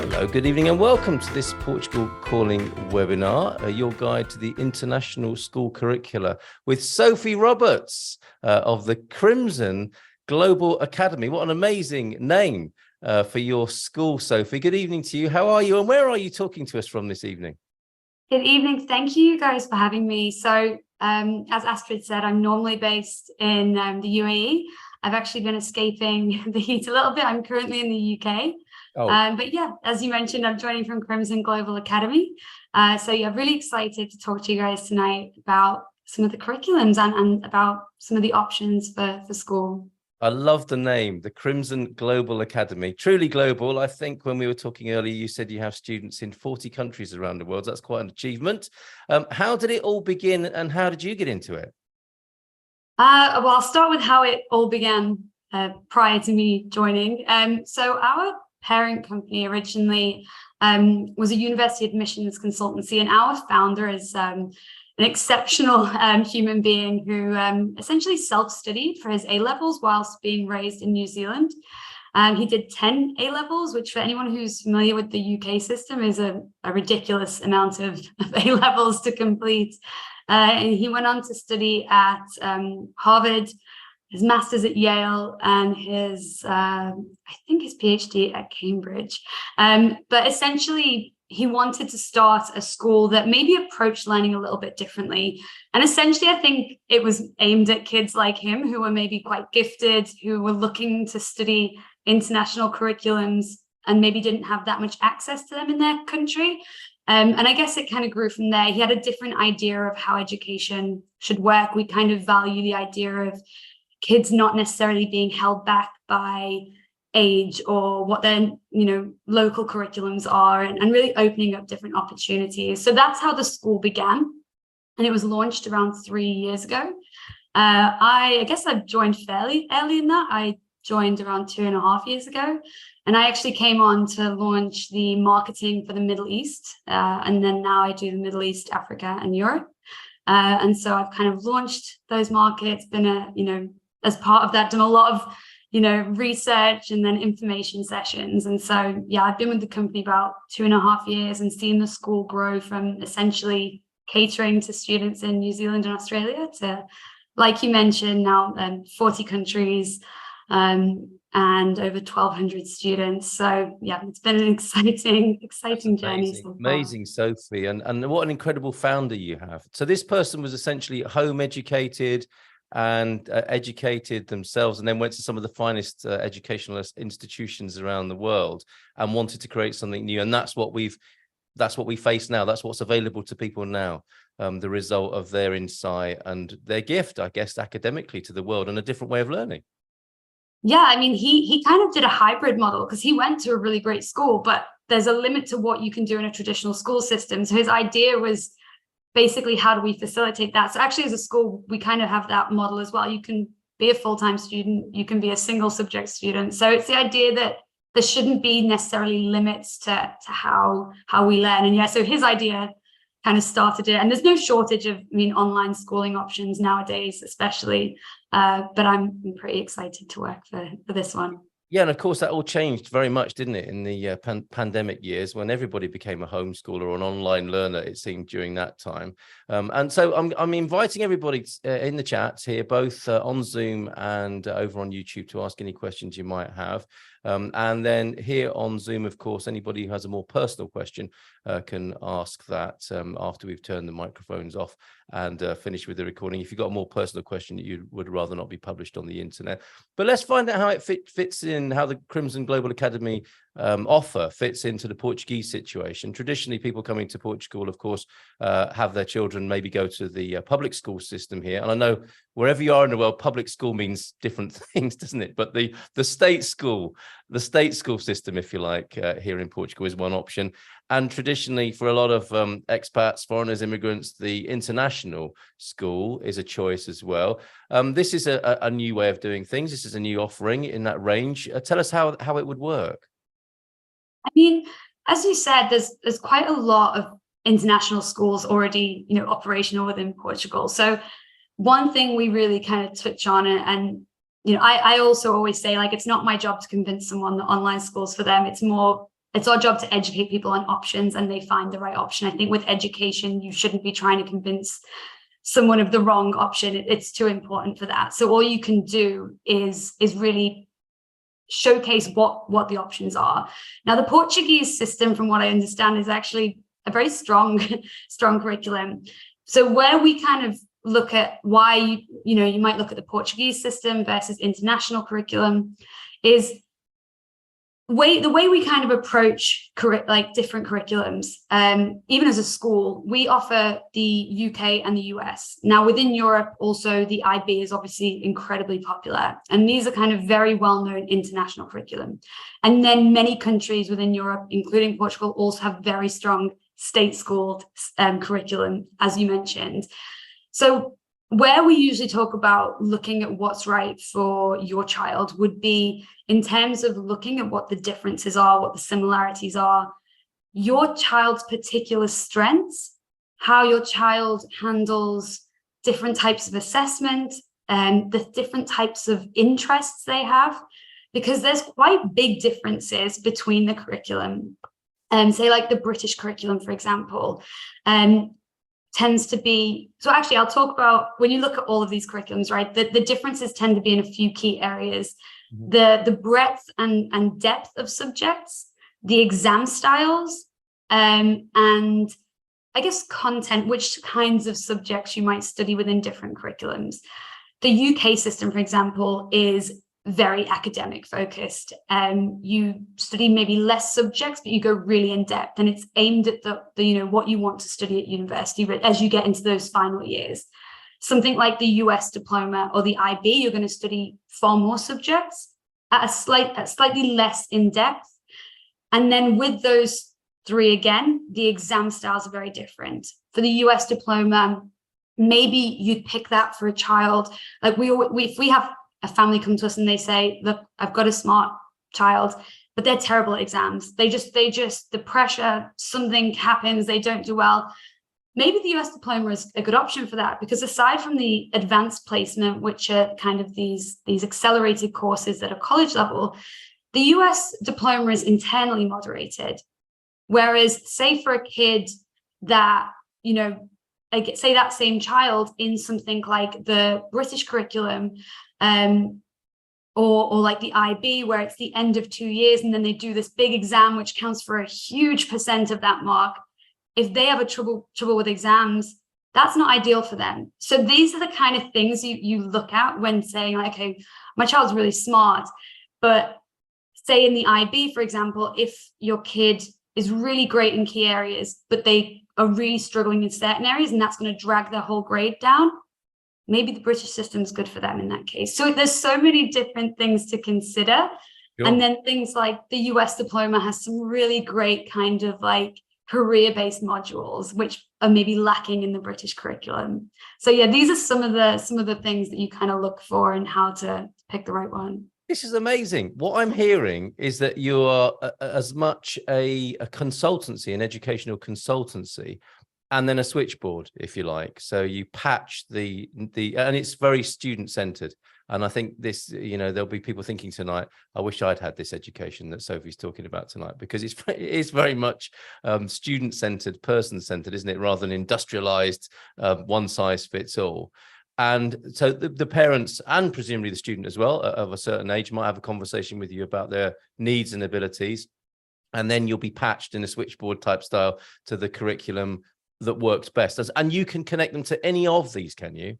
Hello, good evening and welcome to this Portugal Calling webinar, your guide to the International School Curricula with Sophie Roberts of the Crimson Global Academy. What an amazing name for your school, Sophie. Good evening to you. How are you and where are you talking to us from this evening? Good evening. Thank you guys for having me. So as Astrid said, I'm normally based in the UAE. I've actually been escaping the heat a little bit. I'm currently in the UK. But yeah, as you mentioned, I'm joining from Crimson Global Academy. So yeah, really excited to talk to you guys tonight about some of the curriculums and about some of the options for school. I love the name, the Crimson Global Academy. Truly global. I think when we were talking earlier, you said you have students in 40 countries around the world. That's quite an achievement. How did it all begin and how did you get into it? Well, I'll start with how it all began prior to me joining. So our parent company originally was a university admissions consultancy, and our founder is an exceptional human being who essentially self-studied for his A-levels whilst being raised in New Zealand. He did 10 A-levels, which for anyone who's familiar with the UK system is a ridiculous amount of A-levels to complete. And he went on to study at Harvard, his master's at Yale, and his, I think his PhD at Cambridge. But essentially, he wanted to start a school that maybe approached learning a little bit differently. And essentially, I think it was aimed at kids like him who were maybe quite gifted, who were looking to study international curriculums and maybe didn't have that much access to them in their country. And I guess it kind of grew from there. He had a different idea of how education should work. We kind of value the idea of kids not necessarily being held back by age or what their local curriculums are, and really opening up different opportunities. So that's how the school began, and it was launched around 3 years ago. I guess I joined fairly early in that. I joined around 2.5 years ago, and I actually came on to launch the marketing for the Middle East, and then now I do the Middle East, Africa, and Europe. And so I've kind of launched those markets, been as part of that, done a lot of research and then information sessions. And so yeah, I've been with the company about 2.5 years and seen the school grow from essentially catering to students in New Zealand and Australia to, like you mentioned, now 40 countries and over 1,200 students. So yeah, it's been an exciting journey so far. Amazing, Sophie, and what an incredible founder you have. So this person was essentially home educated and educated themselves, and then went to some of the finest educational institutions around the world and wanted to create something new. And that's what we face now. That's what's available to people now, the result of their insight and their gift, I guess, academically to the world, and a different way of learning. Yeah, I mean, he kind of did a hybrid model because he went to a really great school, but there's a limit to what you can do in a traditional school system. So his idea was basically, how do we facilitate that? So actually, as a school, we kind of have that model as well. You can be a full-time student, you can be a single subject student. So it's the idea that there shouldn't be necessarily limits to how we learn. And yeah, so his idea kind of started it. And there's no shortage of, online schooling options nowadays, especially. But I'm pretty excited to work for this one. Yeah, and of course that all changed very much, didn't it, in the pandemic years when everybody became a homeschooler or an online learner, it seemed, during that time. And so I'm inviting everybody in the chat here, both on Zoom and over on YouTube, to ask any questions you might have. And then here on Zoom, of course, anybody who has a more personal question can ask that after we've turned the microphones off and finished with the recording. If you've got a more personal question that you would rather not be published on the internet. But let's find out how it fits in, how the Crimson Global Academy offer fits into the Portuguese situation. Traditionally, people coming to Portugal, of course, have their children maybe go to the public school system here. And I know wherever you are in the world, public school means different things, doesn't it? But the state school system, if you like, here in Portugal is one option. And traditionally, for a lot of expats, foreigners, immigrants, the international school is a choice as well. This is a new way of doing things. This is a new offering in that range. Tell us how it would work. I mean, as you said, there's quite a lot of international schools already, operational within Portugal. So one thing we really kind of touch on, and I also always say, like, it's not my job to convince someone that online schools for them. It's more it's our job to educate people on options and they find the right option. I think with education, you shouldn't be trying to convince someone of the wrong option. It's too important for that. So all you can do is really showcase what the options are. Now, the Portuguese system, from what I understand, is actually a very strong curriculum. So where we kind of look at why you might look at the Portuguese system versus international curriculum is the way we kind of approach different curriculums. Even as a school, we offer the UK and the US. Now, within Europe, also the IB is obviously incredibly popular, and these are kind of very well-known international curriculum. And then many countries within Europe, including Portugal, also have very strong state-schooled curriculum, as you mentioned. So where we usually talk about looking at what's right for your child would be in terms of looking at what the differences are, what the similarities are, your child's particular strengths, how your child handles different types of assessment, and the different types of interests they have, because there's quite big differences between the curriculum. Say like the British curriculum, for example, tends to be, so actually I'll talk about, when you look at all of these curriculums, right, the differences tend to be in a few key areas. Mm-hmm. The breadth and depth of subjects, the exam styles, and I guess content, which kinds of subjects you might study within different curriculums. The UK system, for example, is very academic focused. You study maybe less subjects, but you go really in depth, and it's aimed at the what you want to study at university. But as you get into those final years, something like the US diploma or the IB, you're going to study far more subjects at slightly less in depth. And then with those three, again, the exam styles are very different. For the US diploma, maybe you'd pick that for a child. Like if we have a family come to us and they say, look, I've got a smart child, but they're terrible at exams. They just, the pressure, something happens, they don't do well. Maybe the US diploma is a good option for that, because aside from the advanced placement, which are kind of these accelerated courses that are college level, the US diploma is internally moderated. Whereas say for a kid that, say that same child in something like the British curriculum, or like the IB, where it's the end of 2 years and then they do this big exam which counts for a huge percent of that mark. If they have a trouble with exams, that's not ideal for them. So these are the kind of things you look at when saying, like, okay, my child's really smart, but say in the IB, for example, if your kid is really great in key areas, but they are really struggling in certain areas, and that's going to drag their whole grade down, maybe the British system is good for them in that case. So there's so many different things to consider. Sure. And then things like the US diploma has some really great kind of like career-based modules, which are maybe lacking in the British curriculum. So yeah, these are some of the things that you kind of look for and how to pick the right one. This is amazing. What I'm hearing is that you are as much a consultancy, an educational consultancy, and then a switchboard, if you like. So you patch the and it's very student-centered. And I think this, there'll be people thinking tonight, I wish I'd had this education that Sophie's talking about tonight, because it is very much student-centered, person-centered, isn't it? Rather than industrialized, one size fits all. And so the parents, and presumably the student as well, of a certain age, might have a conversation with you about their needs and abilities. And then you'll be patched in a switchboard type style to the curriculum that works best. And you can connect them to any of these, can you?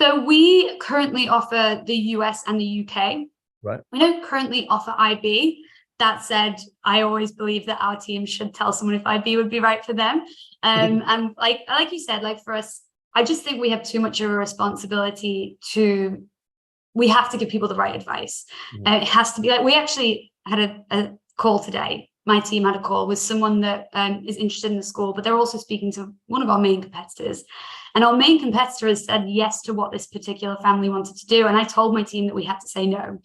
So we currently offer the US and the UK. Right. We don't currently offer IB. That said, I always believe that our team should tell someone if IB would be right for them. And like you said, like for us, I just think we have too much of a responsibility we have to give people the right advice. Mm-hmm. It has to be like, we actually had a call today. My team had a call with someone that is interested in the school, but they're also speaking to one of our main competitors. And our main competitor has said yes to what this particular family wanted to do. And I told my team that we had to say no.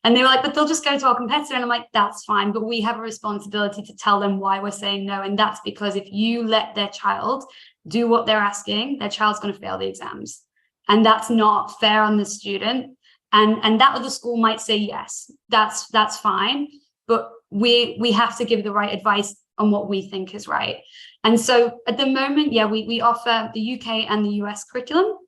And they were like, but they'll just go to our competitor. And I'm like, that's fine. But we have a responsibility to tell them why we're saying no. And that's because if you let their child do what they're asking, their child's going to fail the exams. And that's not fair on the student. And that other school might say yes, that's fine. But we have to give the right advice on what we think is right. And so at the moment, yeah, we offer the UK and the US curriculum.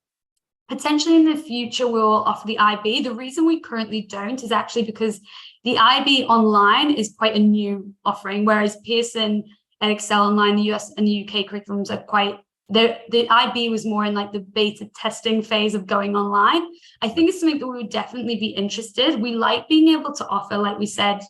Potentially in the future, we will offer the IB. The reason we currently don't is actually because the IB online is quite a new offering, whereas Pearson and Excel Online, the US and the UK curriculums are quite, the IB was more in like the beta testing phase of going online. I think it's something that we would definitely be interested. We like being able to offer, like we said,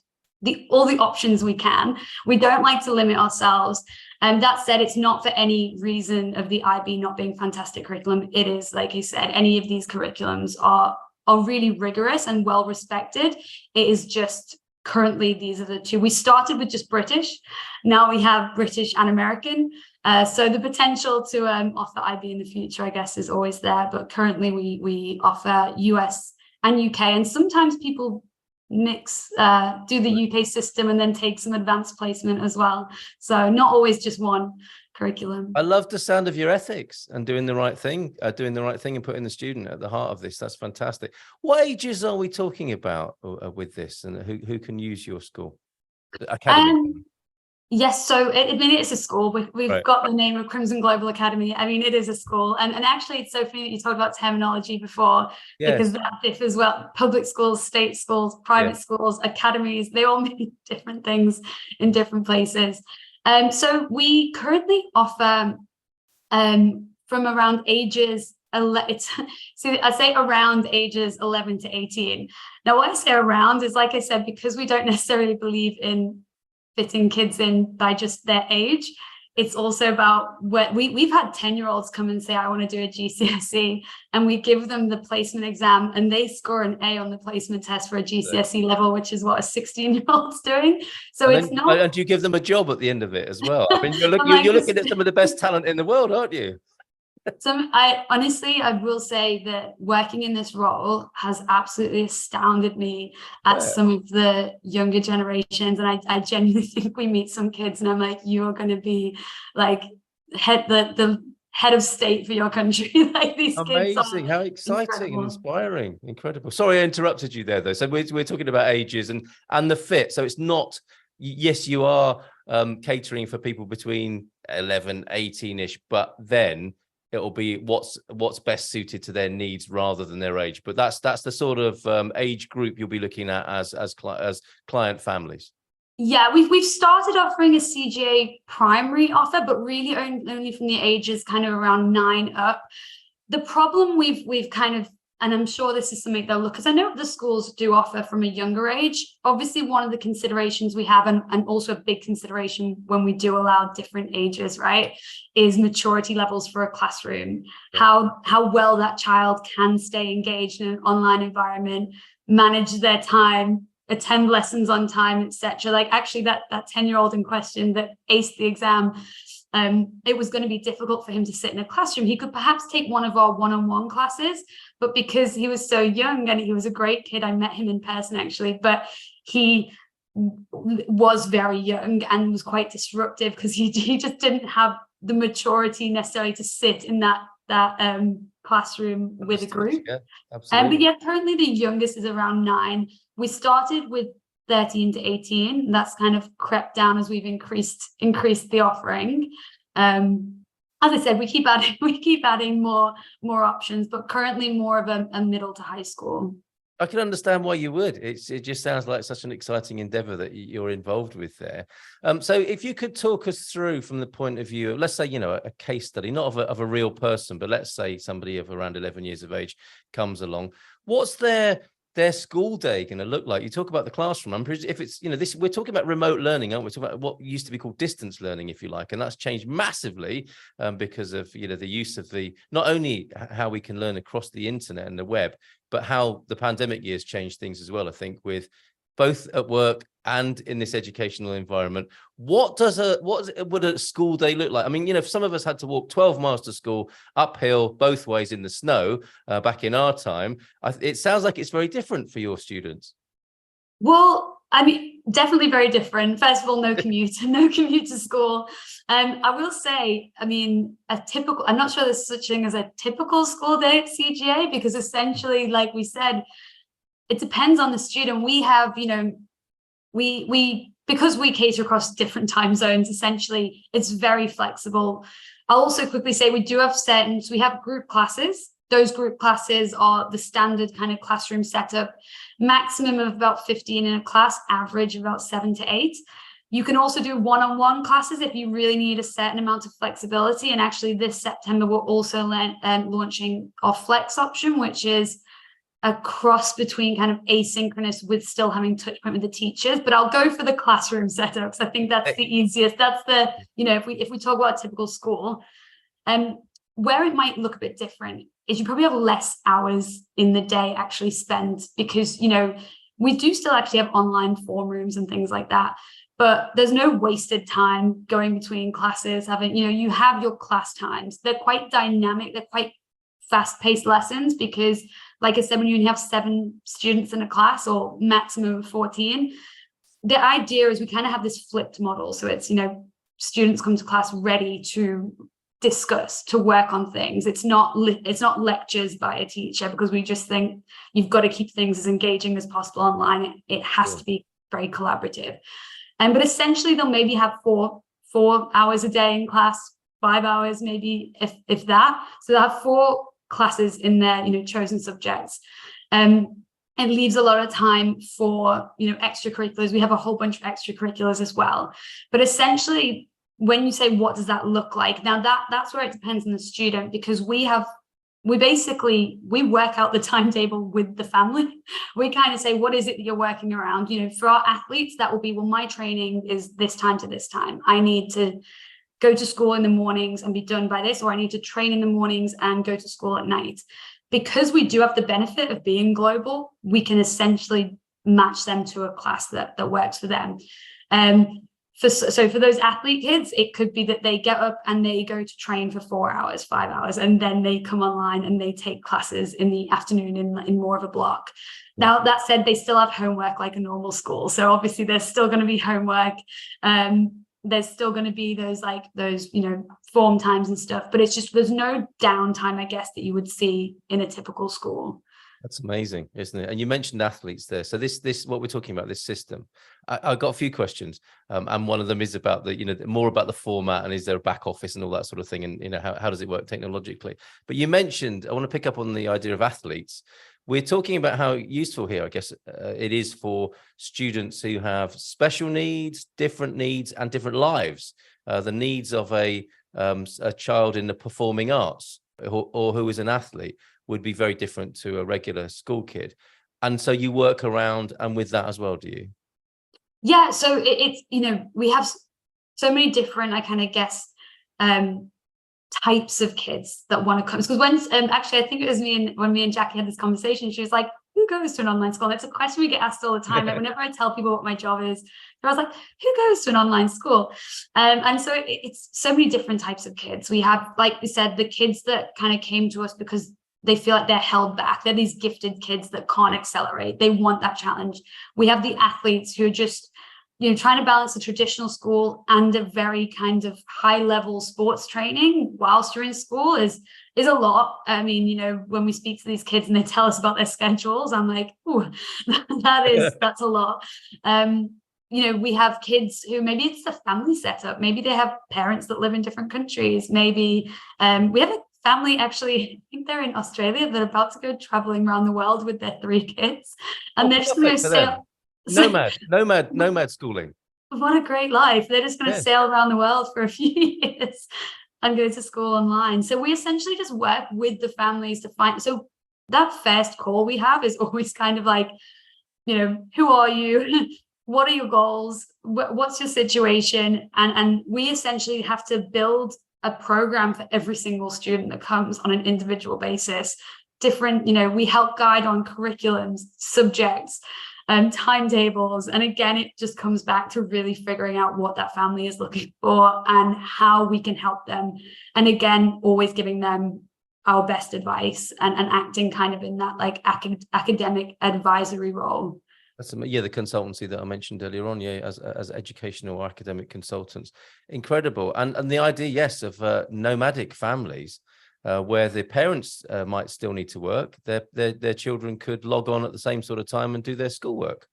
all the options we can. We don't like to limit ourselves. And that said, it's not for any reason of the IB not being fantastic curriculum. It is, like you said, any of these curriculums are really rigorous and well respected. It is just currently these are the two. We started with just British. Now we have British and American. So the potential to offer IB in the future, I guess, is always there. But currently we offer US and UK. And sometimes people mix, do the UK system and then take some advanced placement as well. So not always just one curriculum. I love the sound of your ethics and doing the right thing and putting the student at the heart of this. That's fantastic. What ages are we talking about with this, and who can use your school? Academy. Yes, so it's a school. We've right. got the name of Crimson Global Academy. I mean, it is a school. And actually, it's so funny that you talked about terminology before, because that differs well. Public schools, state schools, private schools, academies, they all mean different things in different places. So we currently offer from around ages, I say around ages 11 to 18. Now, what I say around is, like I said, because we don't necessarily believe in fitting kids in by just their age. It's also about what we've had 10-year-olds come and say, I want to do a GCSE, and we give them the placement exam and they score an A on the placement test for a GCSE level, which is what a 16-year-old's doing. So and it's then, not. And do you give them a job at the end of it as well? I mean, you're looking at some of the best talent in the world, aren't you? I will say that working in this role has absolutely astounded me at some of the younger generations. And I genuinely think we meet some kids and I'm like, you're going to be like the head of state for your country. Like these amazing kids how exciting and inspiring. Incredible. Sorry, I interrupted you there though. So we're talking about ages and the fit. So it's not, yes, you are catering for people between 11, 18-ish, but then it'll be what's best suited to their needs rather than their age. But that's the sort of age group you'll be looking at as client families. Yeah, we've started offering a CGA primary offer, but really only from the ages kind of around 9 up. The problem we've kind of, and I'm sure this is something they'll look, because I know the schools do offer from a younger age. Obviously, one of the considerations we have, and also a big consideration when we do allow different ages, right, is maturity levels for a classroom. Yeah. How well that child can stay engaged in an online environment, manage their time, attend lessons on time, etc. Like actually that 10-year-old in question that aced the exam, it was going to be difficult for him to sit in a classroom. He could perhaps take one of our one-on-one classes, but because he was so young and he was a great kid, I met him in person actually, but he was very young and was quite disruptive because he just didn't have the maturity necessarily to sit in that classroom with a group. Yeah, absolutely. But yeah, currently the youngest is around 9. We started with 13 to 18. That's kind of crept down as we've increased the offering. As I said, we keep adding more options, but currently more of a middle to high school. I can understand why you would. It just sounds like such an exciting endeavor that you're involved with there. So if you could talk us through from the point of view of, let's say, a case study, not of a real person, but let's say somebody of around 11 years of age comes along. What's their school day going to look like? You talk about the classroom. If it's, this, we're talking about remote learning, aren't we? We're talking about what used to be called distance learning, if you like, and that's changed massively because of, the use of not only how we can learn across the internet and the web, but how the pandemic years changed things as well, I think, with both at work and in this educational environment. What would a school day look like? I mean, if some of us had to walk 12 miles to school uphill both ways in the snow back in our time, it sounds like it's very different for your students. Well, I mean, definitely very different. First of all, no commute to school. I will say, I mean, I'm not sure there's such thing as a typical school day at CGA, because essentially, like we said, it depends on the student. We have, we because we cater across different time zones, essentially, it's very flexible. I'll also quickly say we do have so we have group classes. Those group classes are the standard kind of classroom setup, maximum of about 15 in a class, average about 7 to 8. You can also do one-on-one classes if you really need a certain amount of flexibility. And actually this September, we're also launching our flex option, which is a cross between kind of asynchronous with still having touch point with the teachers. But I'll go for the classroom setup because I think that's the easiest. That's the, if we talk about a typical school, where it might look a bit different is you probably have less hours in the day actually spent, because, we do still actually have online form rooms and things like that. But there's no wasted time going between classes, having, you have your class times. They're quite dynamic. They're quite fast-paced lessons because, like I said, when you only have 7 students in a class or maximum of 14, the idea is we kind of have this flipped model. So it's, students come to class ready to discuss, to work on things. It's not lectures by a teacher, because we just think you've got to keep things as engaging as possible online. It has to be very collaborative. But essentially they'll maybe have four hours a day in class, 5 hours maybe, if that. So they'll have 4 classes in their chosen subjects. It leaves a lot of time for extracurriculars. We have a whole bunch of extracurriculars as well. But essentially, when you say what does that look like, now that's where it depends on the student, because we work out the timetable with the family. We kind of say, what is it that you're working around? For our athletes, that will be, well, my training is this time to this time. I need to go to school in the mornings and be done by this, or I need to train in the mornings and go to school at night. Because we do have the benefit of being global, we can essentially match them to a class that works for them. So for those athlete kids, it could be that they get up and they go to train for 4 hours, 5 hours, and then they come online and they take classes in the afternoon in more of a block. Now, that said, they still have homework like a normal school. So obviously there's still going to be homework. There's still going to be those form times and stuff, but it's just, there's no downtime, I guess, that you would see in a typical school. That's amazing, isn't it? And you mentioned athletes there. So this what we're talking about, this system. I got a few questions, and one of them is about the more about the format, and is there a back office and all that sort of thing, and how does it work technologically? But you mentioned, I want to pick up on the idea of athletes. We're talking about how useful here, I guess, it is for students who have special needs, and different lives. The needs of a child in the performing arts or who is an athlete would be very different to a regular school kid. And so you work around and with that as well, do you? Yeah, so it's, we have so many different, I kind of guess, types of kids that want to come. Because when actually, I think it was when me and Jackie had this conversation, she was like, who goes to an online school? It's a question we get asked all the time. Like, whenever I tell people what my job is, I was like, who goes to an online school? And so it's so many different types of kids. We have, like we said, the kids that kind of came to us because they feel like they're held back. They're these gifted kids that can't accelerate. They want that challenge. We have the athletes who are just, trying to balance a traditional school and a very kind of high level sports training whilst you're in school is a lot. I mean, when we speak to these kids and they tell us about their schedules, I'm like, ooh, that's a lot. We have kids who maybe it's the family setup. Maybe they have parents that live in different countries. Maybe we have a family, actually, I think they're in Australia. They're about to go traveling around the world with their 3 kids, and they're just going to sail. Nomad schooling. What a great life. They're just going to sail around the world for a few years and go to school online. So we essentially just work with the families to find. So that first call we have is always kind of like, who are you? What are your goals? What's your situation? And we essentially have to build a program for every single student that comes on an individual basis. Different, we help guide on curriculums, subjects, timetables. And again, it just comes back to really figuring out what that family is looking for and how we can help them. And again, always giving them our best advice and acting kind of in that like academic advisory role. That's the consultancy that I mentioned earlier on, as educational or academic consultants. Incredible. And the idea, yes, of nomadic families where the parents might still need to work, their children could log on at the same sort of time and do their schoolwork.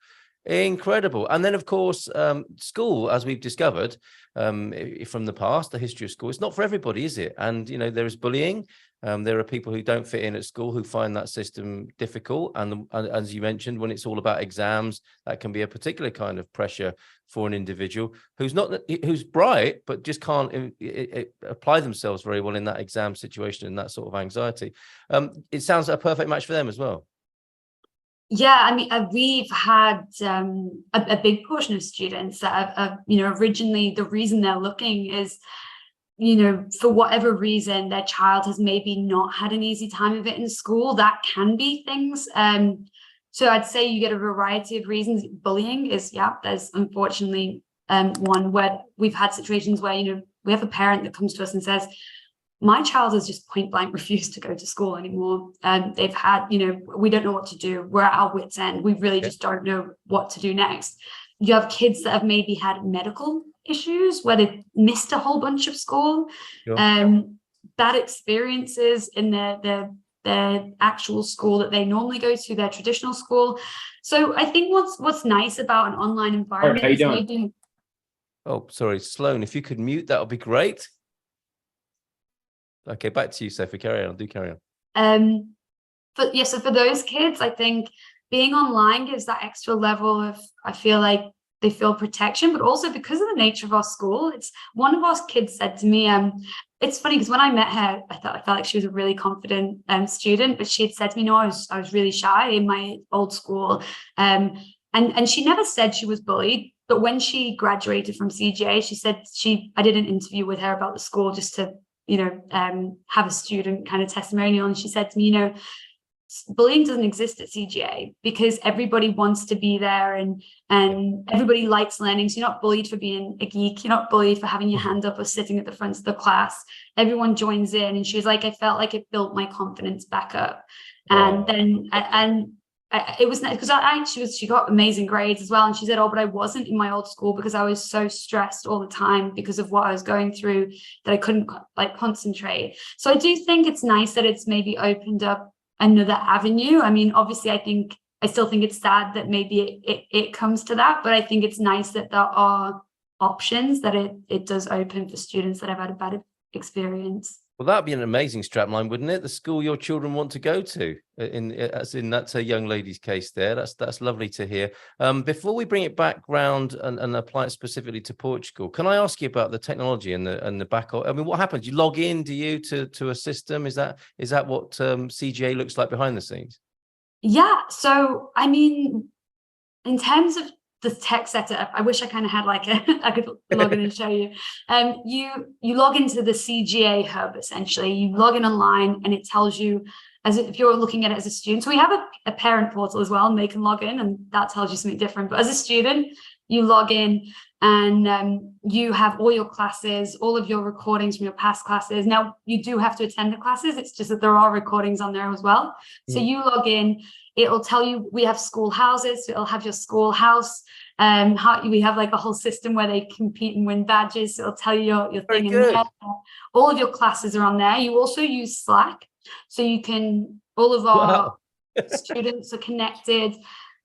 Incredible. And then, of course, school, as we've discovered from the past, the history of school, it's not for everybody, is it? And, you know, there is bullying. There are people who don't fit in at school who find that system difficult. And as you mentioned, when it's all about exams, that can be a particular kind of pressure for an individual who's bright, but just can't apply themselves very well in that exam situation and that sort of anxiety. It sounds like a perfect match for them as well. Yeah, I mean, we've had a big portion of students that are, you know, originally the reason they're looking is, you know, for whatever reason, their child has maybe not had an easy time of it in school. That can be things. So I'd say you get a variety of reasons. Bullying is, yeah, there's unfortunately one where we've had situations where, you know, we have a parent that comes to us and says, my child has just point blank refused to go to school anymore. And they've had, you know, we don't know what to do. We're at our wits' end. We really just don't know what to do next. You have kids that have maybe had medical issues where they've missed a whole bunch of school, bad experiences in their actual school that they normally go to, their traditional school. So I think what's nice about an online environment is maybe... Oh, sorry, Sloan, if you could mute, that would be great. Okay, back to you, Sophie. Carry on. Do carry on. But yeah, so for those kids, I think being online gives that extra level of, I feel like they feel protection, but also because of the nature of our school, it's one of our kids said to me, it's funny because when I met her, I felt like she was a really confident student, but she had said to me, no, I was really shy in my old school. And she never said she was bullied, but when she graduated from CGA, she said I did an interview with her about the school just to, you know, have a student kind of testimonial. And she said to me, you know, bullying doesn't exist at CGA because everybody wants to be there and everybody likes learning. So you're not bullied for being a geek. You're not bullied for having your hand up or sitting at the front of the class. Everyone joins in. And she was like, I felt like it built my confidence back up. And then, it was nice because she got amazing grades as well. And she said, oh, but I wasn't in my old school because I was so stressed all the time because of what I was going through that I couldn't like concentrate. So I do think it's nice that it's maybe opened up another avenue. I mean, obviously, I still think it's sad that maybe it comes to that, but I think it's nice that there are options that it does open for students that have had a bad experience. Well, that'd be an amazing strapline, wouldn't it? The school your children want to go to, that's a young lady's case there. That's lovely to hear. Before we bring it back round and apply it specifically to Portugal, can I ask you about the technology and the back? I mean, what happens? You log in, do you, to a system? Is that what CGA looks like behind the scenes? Yeah. So, I mean, in terms of the tech setup, I wish I kind of had like I could log in and show you. You log into the CGA hub, essentially. You log in online and it tells you, as if you're looking at it as a student. So we have a parent portal as well, and they can log in and that tells you something different. But as a student, you log in and you have all your classes, all of your recordings from your past classes. Now, you do have to attend the classes. It's just that there are recordings on there as well. So you log in, it'll tell you, we have school houses, so it'll have your school house. We have like a whole system where they compete and win badges. So it'll tell you your thing in there. All of your classes are on there. You also use Slack. So you can, all of our students are connected.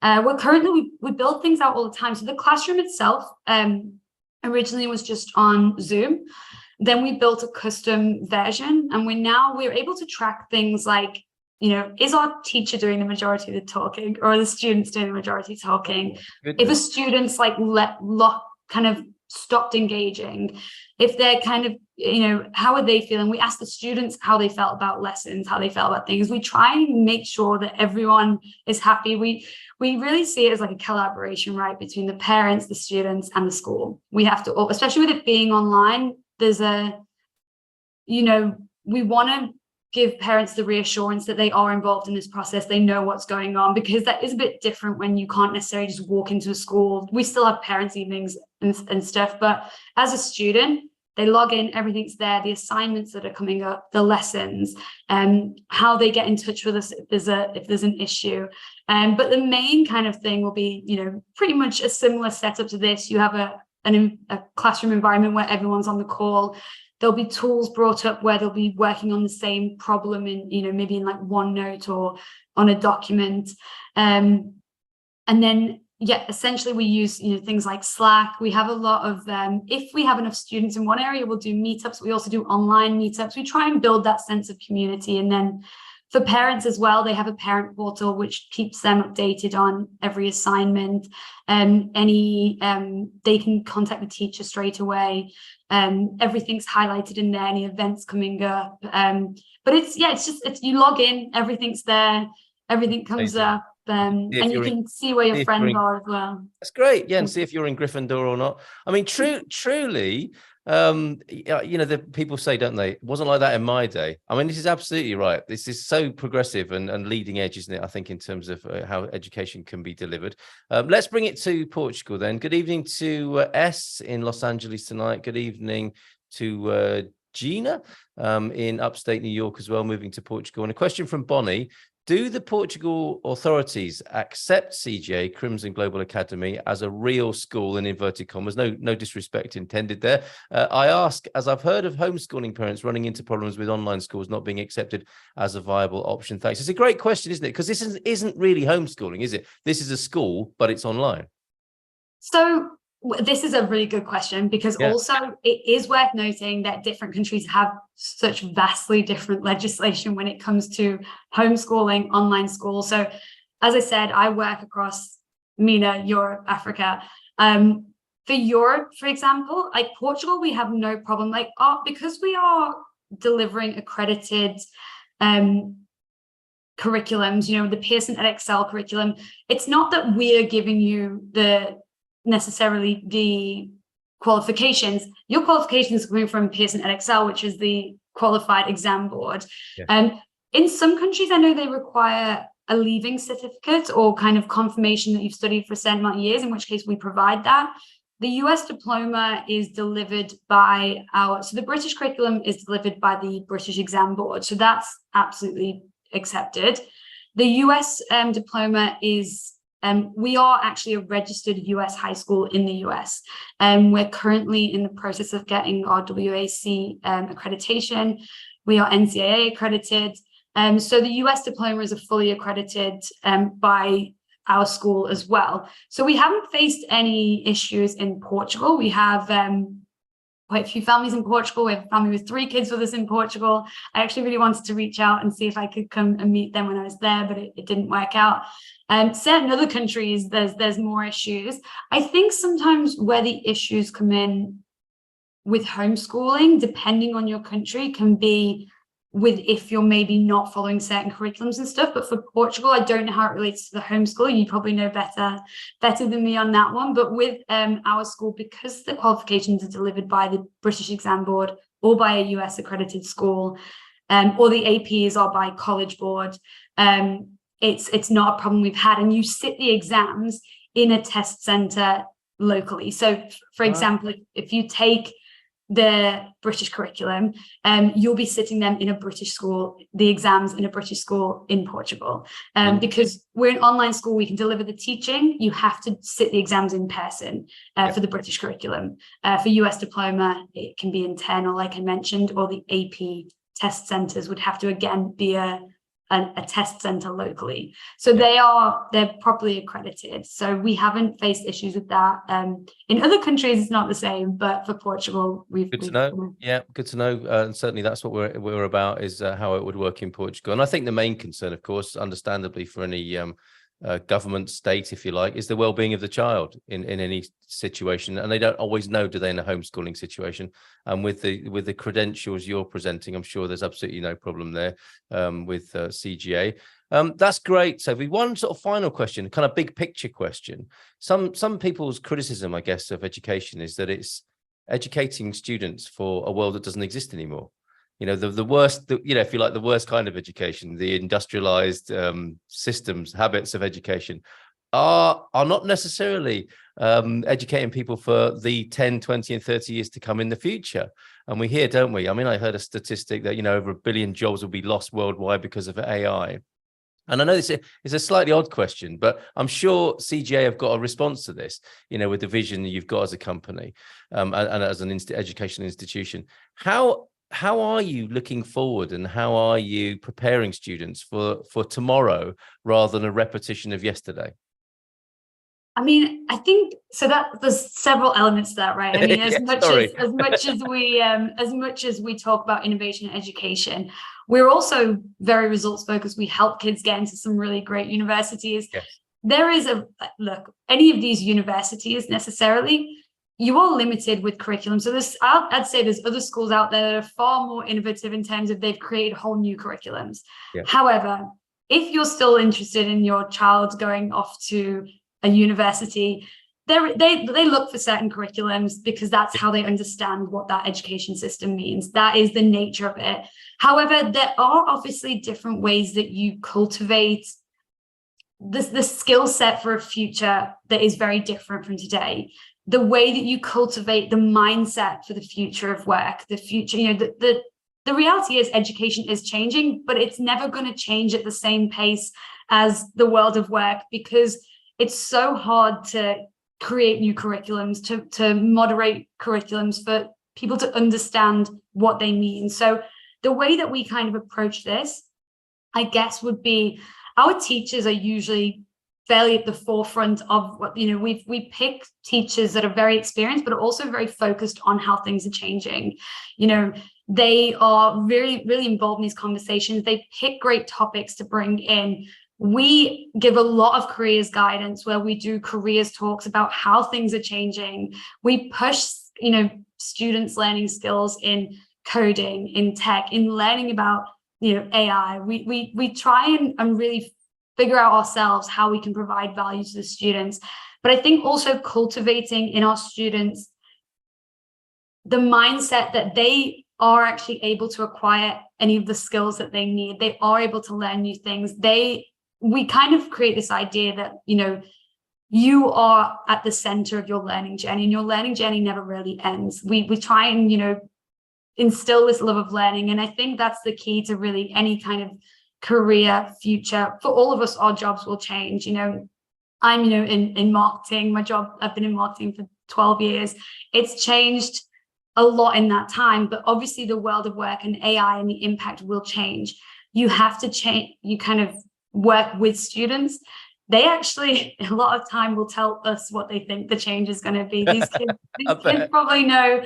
We're currently, we build things out all the time. So the classroom itself originally was just on Zoom. Then we built a custom version and we're able to track things like, you know, is our teacher doing the majority of the talking or are the students doing the majority talking? If a student's like kind of stopped engaging, if they're kind of, you know, how are they feeling? We ask the students how they felt about lessons, how they felt about things. We try and make sure that everyone is happy. We really see it as like a collaboration, right, between the parents, the students, and the school. We have to, especially with it being online, there's you know, we want to give parents the reassurance that they are involved in this process. They know what's going on, because that is a bit different when you can't necessarily just walk into a school. We still have parents' evenings and stuff, but as a student, they log in, everything's there, the assignments that are coming up, the lessons, how they get in touch with us if there's an issue. But the main kind of thing will be, you know, pretty much a similar setup to this. You have a classroom environment where everyone's on the call. There'll be tools brought up where they'll be working on the same problem in, you know, maybe in like OneNote or on a document. And then yeah, essentially we use, things like Slack. We have a lot of, if we have enough students in one area, we'll do meetups. We also do online meetups. We try and build that sense of community. And then for parents as well, they have a parent portal which keeps them updated on every assignment. They can contact the teacher straight away. Everything's highlighted in there, any events coming up. But it's you log in, everything's there, everything comes Amazing. up. And you can see where your friends are as well. That's great. Yeah, and see if you're in Gryffindor or not. I mean, truly, the people say, don't they? It wasn't like that in my day. I mean, this is absolutely right. This is so progressive and leading edge, isn't it? I think in terms of how education can be delivered. Let's bring it to Portugal then. Good evening to S in Los Angeles tonight. Good evening to Gina in upstate New York as well, moving to Portugal. And a question from Bonnie. Do the Portugal authorities accept CGA, Crimson Global Academy, as a real school, in inverted commas? No disrespect intended there. I ask, as I've heard of homeschooling parents running into problems with online schools not being accepted as a viable option. Thanks. It's a great question, isn't it? Because this isn't really homeschooling, is it? This is a school, but it's online. So this is a really good question, because also it is worth noting that different countries have such vastly different legislation when it comes to homeschooling, online school. So as I said, I work across MENA, Europe, Africa. For Europe, for example, like Portugal, we have no problem. Because we are delivering accredited curriculums, the Pearson EdXL curriculum, it's not that we are giving you necessarily the qualifications. Your qualifications are coming from Pearson EdXL, which is the qualified exam board. In some countries, I know they require a leaving certificate or kind of confirmation that you've studied for a certain amount of years, in which case we provide that. The US diploma is delivered by the British curriculum is delivered by the British exam board. So that's absolutely accepted. The US diploma is we are actually a registered US high school in the US. We're currently in the process of getting our WAC accreditation. We are NCAA accredited. So the US diploma is a fully accredited by our school as well. So we haven't faced any issues in Portugal. We have quite a few families in Portugal. We have a family with 3 kids with us in Portugal. I actually really wanted to reach out and see if I could come and meet them when I was there, but it didn't work out. Certain other countries, there's more issues. I think sometimes where the issues come in with homeschooling, depending on your country, can be with if you're maybe not following certain curriculums and stuff. But for Portugal, I don't know how it relates to the homeschool. You probably know better than me on that one. But with our school, because the qualifications are delivered by the British exam board or by a US accredited school, or the APs are by College Board, it's not a problem we've had. And you sit the exams in a test center locally. So for example, if you take the British curriculum, you'll be sitting them in a British school, the exams in a British school in Portugal. Because we're an online school, we can deliver the teaching. You have to sit the exams in person for the British curriculum. For US diploma, it can be internal, like I mentioned, or the AP test centers would have to again be a test center locally. So they're properly accredited. So we haven't faced issues with that. In other countries, it's not the same, but for Portugal, we've good to know. Yeah, good to know. And certainly that's what we're about, is how it would work in Portugal. And I think the main concern, of course, understandably for any government state, if you like, is the well-being of the child in any situation. And they don't always know, do they, in a homeschooling situation? And with the credentials you're presenting, I'm sure there's absolutely no problem there with CGA. That's great. So one sort of final question, kind of big picture question. Some people's criticism, I guess, of education is that it's educating students for a world that doesn't exist anymore. The worst, if you like, the worst kind of education, the industrialized systems, habits of education are not necessarily educating people for the 10, 20 and 30 years to come in the future. And we hear, don't we? I mean, I heard a statistic that, over 1 billion jobs will be lost worldwide because of AI. And I know this is a slightly odd question, but I'm sure CGA have got a response to this, with the vision that you've got as a company and as an educational institution. How are you looking forward, and how are you preparing students for tomorrow rather than a repetition of yesterday? I mean, I think so that there's several elements to that, right? I mean, as much as we talk about innovation and education, we're also very results focused. We help kids get into some really great universities. Yes. There is look, any of these universities necessarily, you are limited with curriculum. So I'd say there's other schools out there that are far more innovative in terms of they've created whole new curriculums. Yeah. However, if you're still interested in your child going off to a university, they look for certain curriculums because that's how they understand what that education system means. That is the nature of it. However, there are obviously different ways that you cultivate the skill set for a future that is very different from today. The way that you cultivate the mindset for the future of work, the future, the reality is education is changing, but it's never going to change at the same pace as the world of work, because it's so hard to create new curriculums, to moderate curriculums for people to understand what they mean. So the way that we kind of approach this, I guess, would be our teachers are usually fairly at the forefront of what, we pick teachers that are very experienced, but are also very focused on how things are changing. They are really, really involved in these conversations. They pick great topics to bring in. We give a lot of careers guidance where we do careers talks about how things are changing. We push, students learning skills in coding, in tech, in learning about, AI. We try and really figure out ourselves how we can provide value to the students. But I think also cultivating in our students the mindset that they are actually able to acquire any of the skills that they need. They are able to learn new things. We kind of create this idea that, you are at the center of your learning journey, and your learning journey never really ends. We try and, instill this love of learning. And I think that's the key to really any kind of career future. For all of us, our jobs will change. I'm, in marketing, my job, I've been in marketing for 12 years. It's changed a lot in that time, but obviously the world of work and AI and the impact will change. You have to change, you kind of work with students. They actually, a lot of time, will tell us what they think the change is going to be. These kids probably know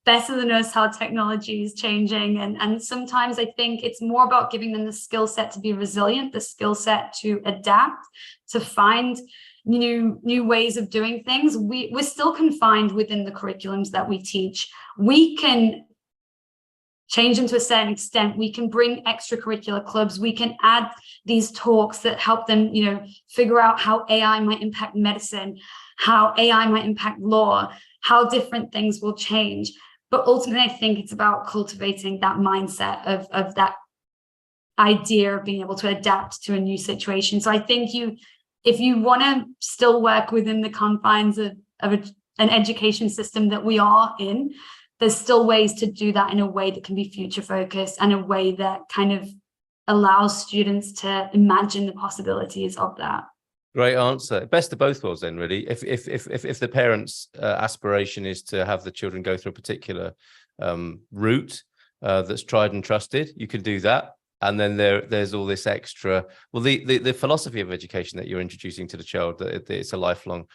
better than us how technology is changing. And sometimes I think it's more about giving them the skill set to be resilient, the skill set to adapt, to find new ways of doing things. We're still confined within the curriculums that we teach. We can change them to a certain extent. We can bring extracurricular clubs. We can add these talks that help them, figure out how AI might impact medicine, how AI might impact law, how different things will change. But ultimately, I think it's about cultivating that mindset of that idea of being able to adapt to a new situation. So I think if you want to still work within the confines of an education system that we are in, there's still ways to do that in a way that can be future focused and a way that kind of allows students to imagine the possibilities of that. Great answer. Best of both worlds then, really. If the parents' aspiration is to have the children go through a particular route that's tried and trusted, you can do that. And then there's all this extra, the philosophy of education that you're introducing to the child, that it's a lifelong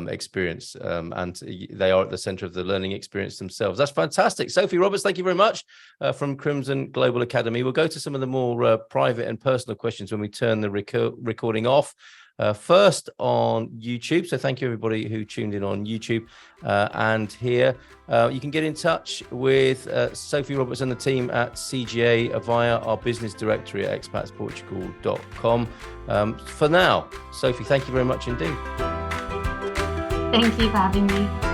experience, and they are at the center of the learning experience themselves. That's fantastic. Sophie Roberts, thank you very much from Crimson Global Academy. We'll go to some of the more private and personal questions when we turn the recording off. First on YouTube. So thank you everybody who tuned in on YouTube and here. You can get in touch with Sophie Roberts and the team at CGA via our business directory at expatsportugal.com. For now, Sophie, thank you very much indeed. Thank you for having me.